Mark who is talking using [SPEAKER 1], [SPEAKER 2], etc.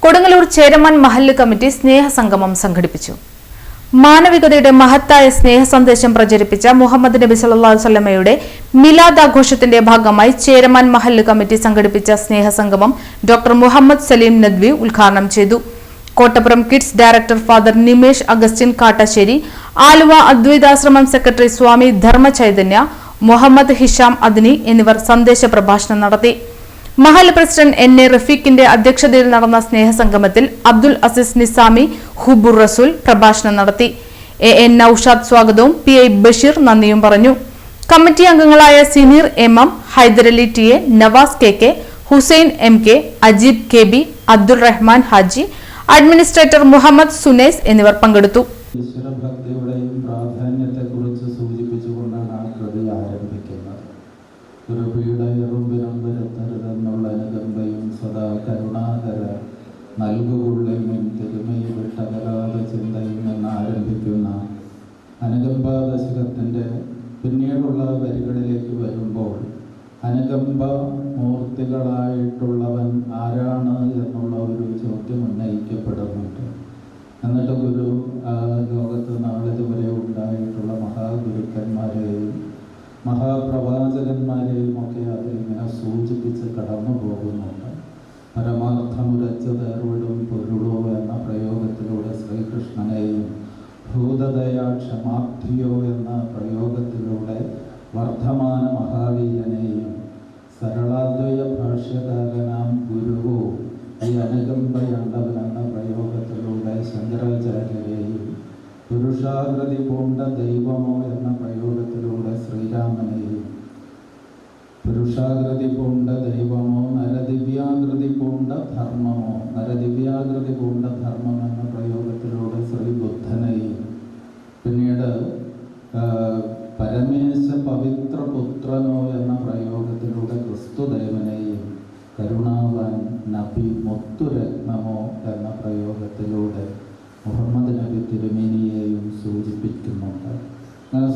[SPEAKER 1] Kodungallur Cheraman Mahallu committee സ്നേഹസംഗമം സംഘടിപ്പിച്ചു. മാനവികതയുടെ മഹത്തായ സ്നേഹ സന്ദേശം പ്രചരിപ്പിച്ച മുഹമ്മദ് നബി സല്ലല്ലാഹു അലൈഹി വസല്ലമയുടെ മിലാദ് ആഘോഷത്തിന്റെ ഭാഗമായി ചേരമാൻ മഹല്ല് കമ്മിറ്റി സംഘടിപ്പിച്ച സ്നേഹസംഗമം ഡോക്ടർ മുഹമ്മദ് സലീം നദ്വി ഉദ്ഘാടനം ചെയ്തു. Kottappuram kids director father Nimesh Augustine Kattassery, Aluva Advaitashramam secretary Swami Dharma Chaitanya, Muhammed Hisham Adni എന്നിവർ സന്ദേശ പ്രഭാഷണം നടത്തി. മഹല്ല് പ്രസിഡന്റ് എൻ.എ. റഫീഖിന്റെ അധ്യക്ഷതയിൽ നടന്ന സ്നേഹസംഗമത്തിൽ അബ്ദുൽ അസീസ് നിസാമി ഹുബുർ റസൂൽ പ്രഭാഷണം നടത്തി. എ.എൻ. നൌഷാദ് സ്വാഗതവും പി.ഐ. ബഷീർ നന്ദിയും പറഞ്ഞു. കമ്മിറ്റി അംഗങ്ങളായ Sineer M M, Hyderali T A, Navas K K, Hussain M K, Ajeeb K B, Abdul Rahman Haji, administrator Muhammed Sunais എന്നിവർ പങ്കെടുത്തു.
[SPEAKER 2] പ്രാധാന്യത്തെക്കുറിച്ച് സൂചിപ്പിച്ചുകൊണ്ടാണ് ആ കൃതി ആരംഭിക്കുന്നത്. ഒരു പീഡയെറുമ്പിനമ്പരത്തരുതെന്നുള്ള അനുകമ്പയും സദാ കരുണാകര നൽകുകൊള്ളിനും തിരുമയിൽ വിട്ടകലാത ചിന്തയിൽ നിന്ന് ആരംഭിക്കുന്ന അനുകമ്പാദശകത്തിൻ്റെ പിന്നീടുള്ള വരികളിലേക്ക് വരുമ്പോൾ അനുകമ്പ മൂർത്തികളായിട്ടുള്ളവൻ ആരാണ് എന്നുള്ള ഒരു ചോദ്യം ഉന്നയിക്കപ്പെടുന്നുണ്ട്. എന്നിട്ട് ഗുരു ലോകത്ത് നാളിതുവരെ ഉണ്ടായിട്ടുള്ള മഹാഗുരുക്കന്മാരെയും മഹാപ്രവാചകന്മാരെയും ഒക്കെ അതിലിങ്ങനെ സൂചിപ്പിച്ച് കടന്നു പോകുന്നുണ്ട്. പരമാർത്ഥമുരച്ചതേർവിടും പൊരുളോ എന്ന പ്രയോഗത്തിലൂടെ ശ്രീകൃഷ്ണനെയും ഭൂതദയാ ക്ഷമാർത്ഥിയോ എന്ന പ്രയോഗത്തിലൂടെ വർദ്ധമാന മഹാവീരനെയും സരളാദ്വയ ഭാഷ്യകാരനാം ഗുരുവോ ഈ അനുകമ്പയുണ്ടവൻ എന്ന പ്രയോഗത്തിലൂടെ ശങ്കരാചാര്യരെയും പുരുഷാകൃതി പൂണ്ട ദൈവമോ എന്ന പ്രയോഗത്തിലൂടെ ശ്രീരാമനെയും പുരുഷാകൃതി പൂണ്ട ദൈവമോ നരദിവ്യാകൃതി പൂണ്ട ധർമ്മമോ നരദിവ്യാകൃതി പൂണ്ട ധർമ്മം എന്ന പ്രയോഗത്തിലൂടെ ശ്രീ ബുദ്ധനെയും പിന്നീട് പരമേശ പവിത്ര പുത്രനോ എന്ന പ്രയോഗത്തിലൂടെ ക്രിസ്തുദേവനെയും കരുണാവാൻ നബി മുത്തുരത്നമോ എന്ന പ്രയോഗത്തിലൂടെ മുഹമ്മദ് നബി തിരുമേനിയെയും സൂചിപ്പിക്കുന്നുണ്ട്. അങ്ങനെ